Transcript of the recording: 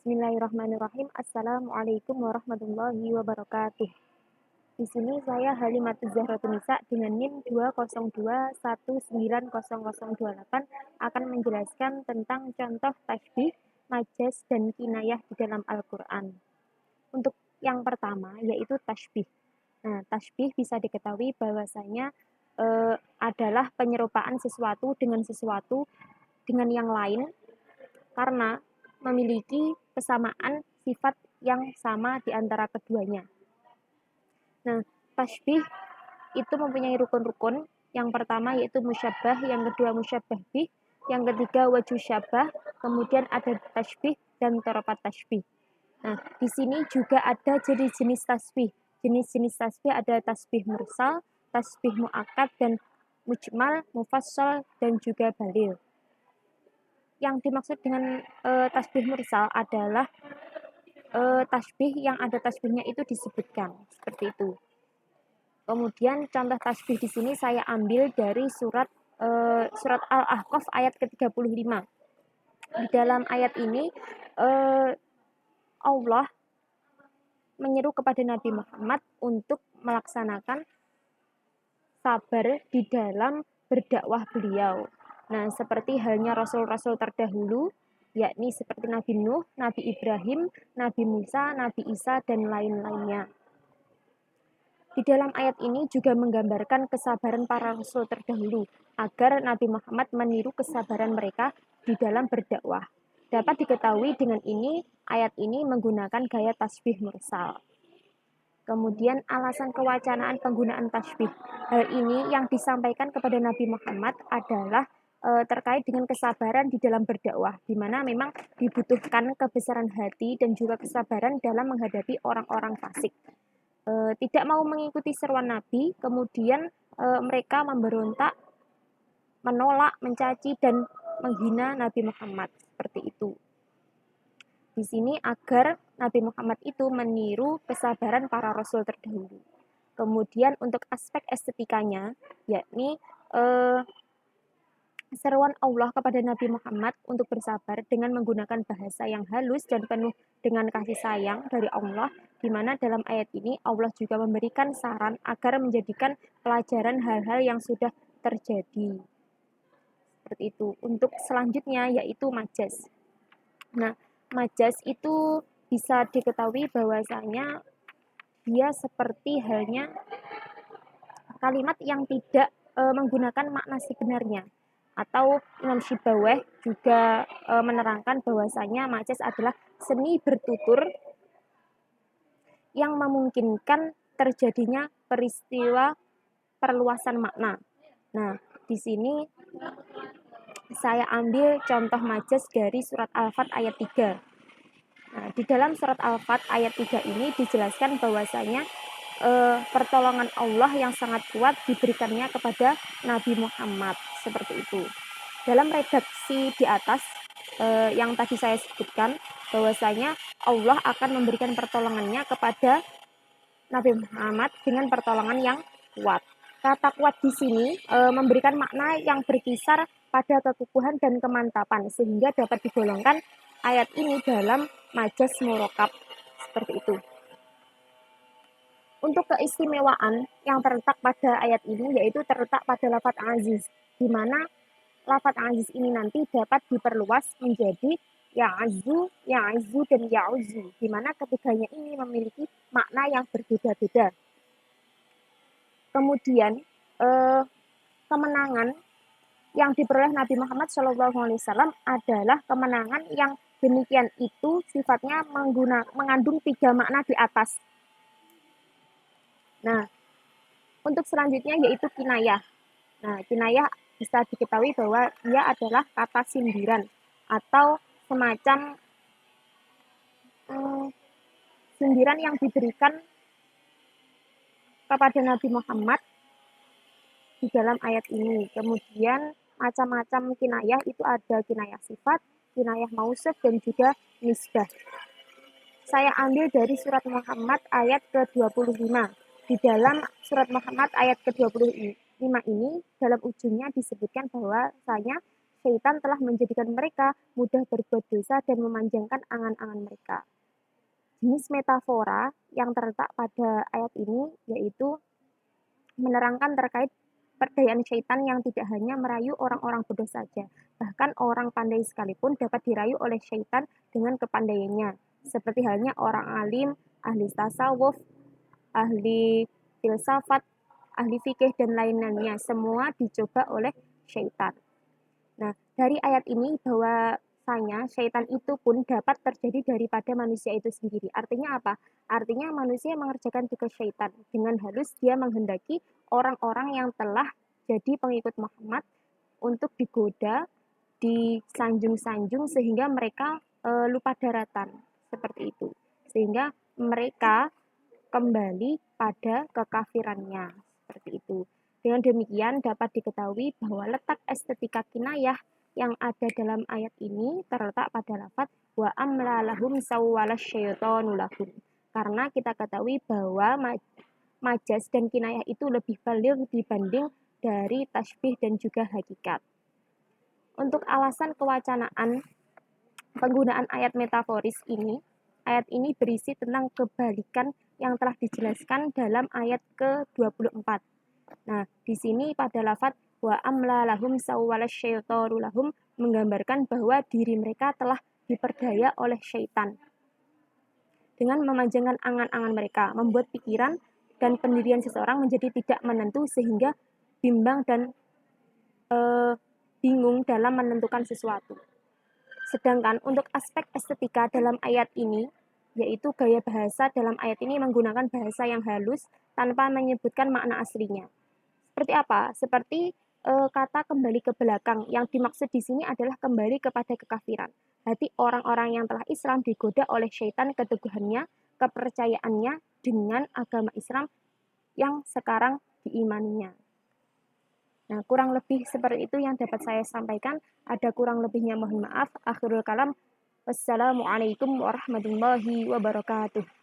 Bismillahirrahmanirrahim. Assalamualaikum warahmatullahi wabarakatuh. Di sini saya Halimatul Zahratunisa dengan NIM 20211900028 akan menjelaskan tentang contoh tasbih, majaz, dan kinayah di dalam Al-Quran. Untuk yang pertama yaitu tasbih. Nah, tasbih bisa diketahui bahwasanya adalah penyerupaan sesuatu dengan yang lain karena memiliki kesamaan sifat yang sama di antara keduanya. Nah, tasbih itu mempunyai rukun-rukun. Yang pertama yaitu musyabbah, yang kedua musyabbah bih, yang ketiga wajhu syabah, kemudian ada tasbih dan toropat tasbih. Nah, di sini juga ada jenis-jenis tasbih. Jenis-jenis tasbih ada tasbih mursal, tasbih muakkad, dan mujmal, mufassal, dan juga balil. Yang dimaksud dengan tasbih mursal adalah tasbih yang ada tasbihnya itu disebutkan seperti itu. Kemudian contoh tasbih di sini saya ambil dari surat Al-Ahqaf ayat ke-35. Di dalam ayat ini Allah menyeru kepada Nabi Muhammad untuk melaksanakan sabar di dalam berdakwah beliau. Nah, seperti halnya rasul-rasul terdahulu, yakni seperti Nabi Nuh, Nabi Ibrahim, Nabi Musa, Nabi Isa, dan lain-lainnya. Di dalam ayat ini juga menggambarkan kesabaran para rasul terdahulu, agar Nabi Muhammad meniru kesabaran mereka di dalam berdakwah. Dapat diketahui dengan ini, ayat ini menggunakan gaya tasbih mursal. Kemudian alasan kewacanaan penggunaan tasbih. Hal ini yang disampaikan kepada Nabi Muhammad adalah terkait dengan kesabaran di dalam berdakwah, di mana memang dibutuhkan kebesaran hati dan juga kesabaran dalam menghadapi orang-orang fasik. Tidak mau mengikuti seruan Nabi, kemudian mereka memberontak, menolak, mencaci, dan menghina Nabi Muhammad. Seperti itu. Di sini agar Nabi Muhammad itu meniru kesabaran para rasul terdahulu. Kemudian untuk aspek estetikanya, yakni seruan Allah kepada Nabi Muhammad untuk bersabar dengan menggunakan bahasa yang halus dan penuh dengan kasih sayang dari Allah, di mana dalam ayat ini Allah juga memberikan saran agar menjadikan pelajaran hal-hal yang sudah terjadi. Seperti itu. Untuk selanjutnya yaitu majaz. Nah, majaz itu bisa diketahui bahwasanya dia seperti halnya kalimat yang tidak menggunakan makna sebenarnya. Atau Imam Syibaweh juga menerangkan bahwasanya majaz adalah seni bertutur yang memungkinkan terjadinya peristiwa perluasan makna. Nah, di sini saya ambil contoh majaz dari surat Al-Fat ayat 3. Nah, di dalam surat Al-Fat ayat 3 ini dijelaskan bahwasanya pertolongan Allah yang sangat kuat diberikannya kepada Nabi Muhammad, seperti itu. Dalam redaksi di atas yang tadi saya sebutkan, bahwasanya Allah akan memberikan pertolongannya kepada Nabi Muhammad dengan pertolongan yang kuat. Kata kuat di sini memberikan makna yang berkisar pada kekukuhan dan kemantapan, sehingga dapat digolongkan ayat ini dalam majaz murokab, seperti itu. Untuk keistimewaan yang terletak pada ayat ini yaitu terletak pada lafaz aziz, di mana lafaz aziz ini nanti dapat diperluas menjadi ya'azu, ya'azu, dan ya'uzu, di mana ketiganya ini memiliki makna yang berbeda-beda. Kemudian kemenangan yang diperoleh Nabi Muhammad SAW adalah kemenangan yang demikian itu sifatnya mengandung 3 makna di atas. Nah, untuk selanjutnya yaitu kinayah. Nah, kinayah bisa diketahui bahwa dia adalah kata sindiran atau semacam sindiran yang diberikan kepada Nabi Muhammad di dalam ayat ini. Kemudian macam-macam kinayah itu ada kinayah sifat, kinayah mausuf, dan juga nisbah. Saya ambil dari surat Muhammad ayat ke-25. Di dalam surat Muhammad ayat ke-25 ini, dalam ujungnya disebutkan bahwasanya syaitan telah menjadikan mereka mudah berbuat dosa dan memanjangkan angan-angan mereka. Jenis metafora yang terletak pada ayat ini yaitu menerangkan terkait perdayaan syaitan yang tidak hanya merayu orang-orang bodoh saja, bahkan orang pandai sekalipun dapat dirayu oleh syaitan dengan kepandaiannya, seperti halnya orang alim, ahli tasawuf, ahli filsafat, ahli fikih, dan lain-lainnya, semua dicoba oleh syaitan. Nah, dari ayat ini bahwasanya syaitan itu pun dapat terjadi daripada manusia itu sendiri. Artinya apa? Artinya manusia mengerjakan tugas syaitan. Dengan halus dia menghendaki orang-orang yang telah jadi pengikut Muhammad untuk digoda, disanjung-sanjung sehingga mereka lupa daratan. Seperti itu. Sehingga mereka kembali pada kekafirannya. Seperti itu. Dengan demikian dapat diketahui bahwa letak estetika kinayah yang ada dalam ayat ini terletak pada lafaz wa amla lahum sawwala syaitanu lahum. Karena kita ketahui bahwa majas dan kinayah itu lebih baligh dibanding dari tasbih dan juga hakikat. Untuk alasan kewacanaan penggunaan ayat metaforis ini, ayat ini berisi tentang kebalikan yang telah dijelaskan dalam ayat ke-24. Nah, di sini pada lafaz wa amla lahum sawwala syaitanu lahum menggambarkan bahwa diri mereka telah diperdaya oleh syaitan dengan memanjangkan angan-angan mereka, membuat pikiran dan pendirian seseorang menjadi tidak menentu sehingga bimbang dan bingung dalam menentukan sesuatu. Sedangkan untuk aspek estetika dalam ayat ini, yaitu gaya bahasa dalam ayat ini menggunakan bahasa yang halus tanpa menyebutkan makna aslinya. Seperti apa? Seperti kata kembali ke belakang. Yang dimaksud di sini adalah kembali kepada kekafiran. Berarti orang-orang yang telah Islam digoda oleh syaitan keteguhannya, kepercayaannya dengan agama Islam yang sekarang diimaninya. Nah, kurang lebih seperti itu yang dapat saya sampaikan. Ada kurang lebihnya mohon maaf. Akhirul kalam. Wassalamualaikum warahmatullahi wabarakatuh.